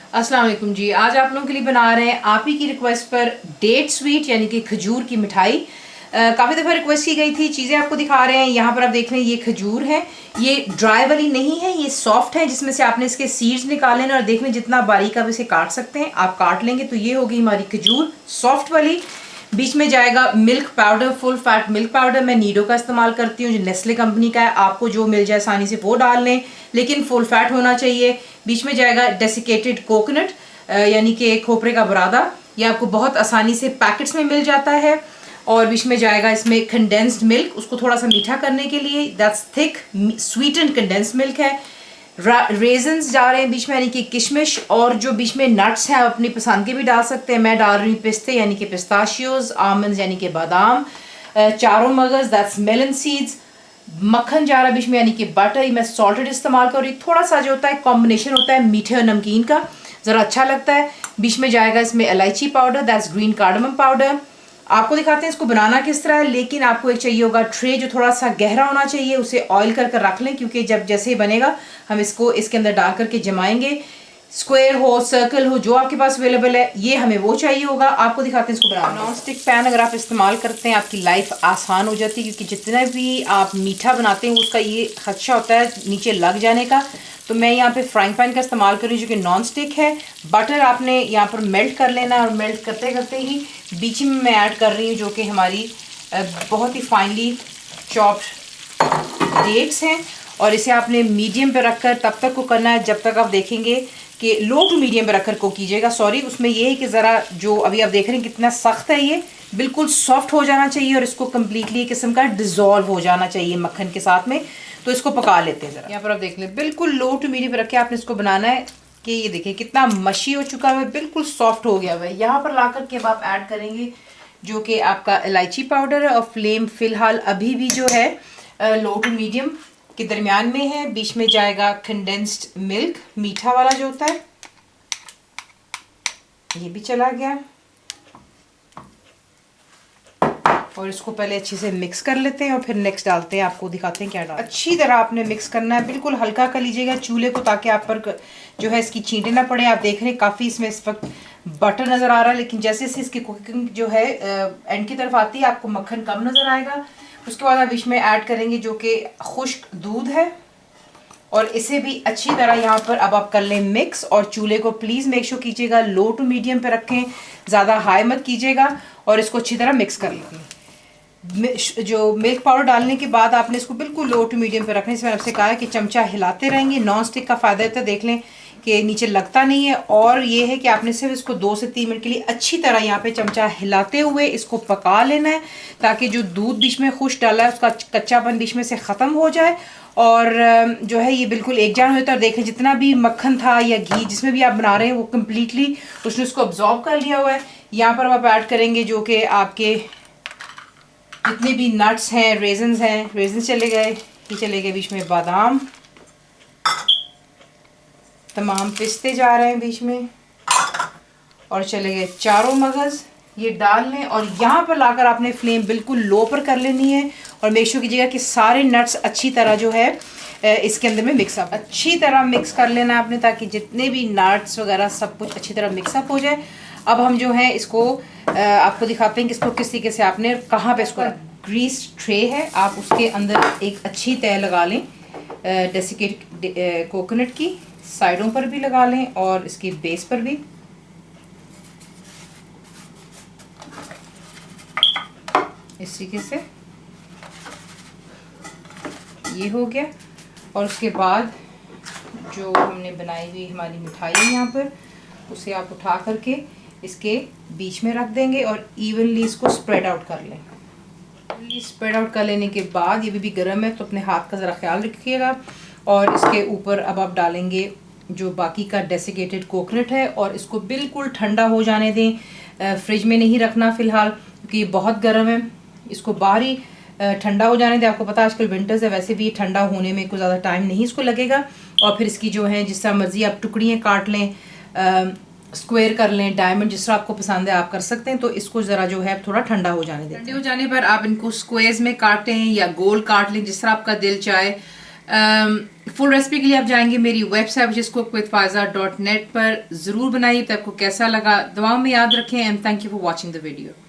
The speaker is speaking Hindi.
अस्सलाम वालेकुम जी। आज आप लोगों के लिए बना रहे हैं आप ही की रिक्वेस्ट पर डेट स्वीट यानी कि खजूर की मिठाई। काफ़ी दफ़ा रिक्वेस्ट की गई थी, चीज़ें आपको दिखा रहे हैं। यहाँ पर आप देख रहे हैं ये खजूर है, ये ड्राई वाली नहीं है, ये सॉफ्ट है जिसमें से आपने इसके सीड्स निकाले हैं और देख लें जितना बारीक आप इसे काट सकते हैं आप काट लेंगे। तो ये होगी हमारी खजूर सॉफ्ट वाली। बीच में जाएगा milk powder, full fat milk powder. मैं नीडो का इस्तेमाल करती हूँ जो नेस्ले कंपनी का है, आपको जो मिल जाए आसानी से वो डाल लें, लेकिन फुल फैट होना चाहिए। बीच में जाएगा डेसिकेटेड कोकोनट यानी कि खोपरे का बुरादा, ये आपको बहुत आसानी से पैकेट्स में मिल जाता है। और बीच में जाएगा इसमें कंडेंस्ड मिल्क, उसको थोड़ा सा मीठा करने के लिए, that's thick sweetened condensed milk है। रेजन्स जा रहे हैं बीच में यानी कि किशमिश, और जो बीच में नट्स हैं आप अपनी पसंद के भी डाल सकते हैं। मैं डाल रही हूँ पिस्ते यानी कि पिस्ताशियोज, आमंड्स यानी कि बादाम, चारों मगज दैट्स मेलन सीड्स। मक्खन जा रहा है बीच में यानी कि बटर, मैं सॉल्टेड इस्तेमाल कर रही हूँ। थोड़ा सा जो होता है कॉम्बिनेशन होता है मीठे और नमकीन का, ज़रा अच्छा लगता है। बीच में जाएगा इसमें इलायची powder that's green cardamom powder. आपको दिखाते हैं इसको बनाना किस तरह है, लेकिन आपको एक चाहिए होगा ट्रे जो थोड़ा सा गहरा होना चाहिए, उसे ऑयल कर कर रख लें क्योंकि जब जैसे ही बनेगा हम इसको इसके अंदर डाल करके जमाएंगे। स्क्वायर हो, सर्कल हो, जो आपके पास अवेलेबल है, ये हमें वो चाहिए होगा। आपको दिखाते हैं इसको बनाना। नॉन स्टिक पैन अगर आप इस्तेमाल करते हैं आपकी लाइफ आसान हो जाती है, क्योंकि जितना भी आप मीठा बनाते हैं उसका ये खदशा होता है नीचे लग जाने का। तो मैं यहाँ पे फ्राइंग पैन का इस्तेमाल कर रही हूँ जो कि नॉन स्टिक है। बटर आपने यहाँ पर मेल्ट कर लेना है और मेल्ट करते करते ही बीच में मैं ऐड कर रही हूँ जो कि हमारी बहुत ही फाइनली चॉप्ड डेट्स हैं। और इसे आपने मीडियम पे रखकर तब तक को करना है जब तक आप देखेंगे कि लो टू मीडियम पे रखकर को कीजिएगा। सॉरी, उसमें ये है कि ज़रा जो अभी आप देख रहे हैं कितना सख्त है, ये बिल्कुल सॉफ्ट हो जाना चाहिए और इसको कम्प्लीटली एक किस्म का डिज़ोल्व हो जाना चाहिए मक्खन के साथ में। तो इसको पका लेते हैं ज़रा। यहाँ पर आप देख लें बिल्कुल लो टू मीडियम पे रख के आपने इसको बनाना है कि ये देखिए कितना मशी हो चुका है, बिल्कुल सॉफ्ट हो गया हुआ है। यहाँ पर ला कर के अब आप ऐड करेंगे जो कि आपका इलायची पाउडर है, और फ्लेम फ़िलहाल अभी भी जो है लो टू मीडियम के दरमियान में है। बीच में जाएगा कंडेंस्ड मिल्क, मीठा वाला जो होता है, ये भी चला गया। और इसको पहले अच्छे से मिक्स कर लेते हैं और फिर नेक्स्ट डालते हैं, आपको दिखाते हैं क्या डालते हैं। अच्छी तरह आपने मिक्स करना है, बिल्कुल हल्का कर लीजिएगा चूल्हे को ताकि आप पर जो है इसकी छींटे ना पड़े। आप देख रहे हैं काफ़ी इसमें इस वक्त बटर नज़र आ रहा है, लेकिन जैसे जैसे इसकी कुकिंग जो है एंड की तरफ आती है आपको मक्खन कम नज़र आएगा। उसके बाद आप बीच में ऐड करेंगे जो कि खुश्क दूध है, और इसे भी अच्छी तरह यहाँ पर अब आप कर लें मिक्स। और चूल्हे को प्लीज़ मेक श्योर कीजिएगा लो टू मीडियम पे रखें, ज़्यादा हाई मत कीजिएगा। और इसको अच्छी तरह मिक्स कर लेंगे। जो मिल्क पाउडर डालने के बाद आपने इसको बिल्कुल लो टू मीडियम पे रखने से मैंने आपसे कहा है कि चमचा हिलाते रहेंगे। नॉन स्टिक का फ़ायदा होता है, देख लें कि नीचे लगता नहीं है। और ये है कि आपने सिर्फ इसको 2 से 3 मिनट के लिए अच्छी तरह यहाँ पे चमचा हिलाते हुए इसको पका लेना है, ताकि जो दूध बीच में खुश्क डाला है उसका कच्चापन बीच में से ख़त्म हो जाए और जो है ये बिल्कुल एक जान होता है। और देखें जितना भी मक्खन था या घी जिसमें भी आप बना रहे हैं वो कम्प्लीटली उसने उसको अब्जॉर्ब कर लिया हुआ है। यहाँ पर आप ऐड करेंगे जो कि आपके जितने भी नट्स हैं, रेजन्स हैं, रेजन्स चले गए, ये चले गए बीच में बादाम, तमाम पिस्ते जा रहे हैं बीच में, और चले गए चारों मगज़, ये डाल लें। और यहाँ पर लाकर आपने फ्लेम बिल्कुल लो पर कर लेनी है और मेक श्योर कीजिएगा कि सारे नट्स अच्छी तरह जो है इसके अंदर में मिक्सअप अच्छी तरह मिक्स कर लेना है आपने, ताकि जितने भी नट्स वगैरह सब कुछ अच्छी तरह मिक्सअप हो जाए। अब हम जो है इसको आपको दिखाते हैं कि इसको किस तरीके से आपने कहाँ पे इसको ग्रीस ट्रे है, आप उसके अंदर एक अच्छी तय लगा लें डेसिकेट कोकोनट की, साइडों पर भी लगा लें और इसकी बेस पर भी। इस तरीके से ये हो गया। और उसके बाद जो हमने बनाई हुई हमारी मिठाई है यहाँ पर, उसे आप उठा करके इसके बीच में रख देंगे और इवनली इसको स्प्रेड आउट कर लें। स्प्रेड आउट कर लेने के बाद ये भी गर्म है तो अपने हाथ का ज़रा ख्याल रखिएगा। और इसके ऊपर अब आप डालेंगे जो बाकी का डेसिकेटेड कोकोनट है और इसको बिल्कुल ठंडा हो जाने दें। फ्रिज में नहीं रखना फ़िलहाल क्योंकि ये बहुत गर्म है, इसको बाहर ही ठंडा हो जाने दें। आपको पता है आजकल विंटर्स है, वैसे भी ठंडा होने में कोई ज़्यादा टाइम नहीं इसको लगेगा। और फिर इसकी जो है जिस तरह मर्ज़ी आप टुकड़ियाँ काट लें, स्क्वायर कर लें, डायमंड, जिस तरह आपको पसंद है आप कर सकते हैं। तो इसको ज़रा जो है थोड़ा ठंडा हो जाने दें। ठंडे हो जाने पर आप इनको स्क्वायर्स में काटें या गोल काट लें, जिस तरह आपका दिल चाहे। फुल रेसिपी के लिए आप जाएंगे मेरी वेबसाइट जिस cookWithFaiza.net पर। जरूर बनाइए। तो आपको कैसा लगा दुआओं में याद रखें। And thank you for watching the video.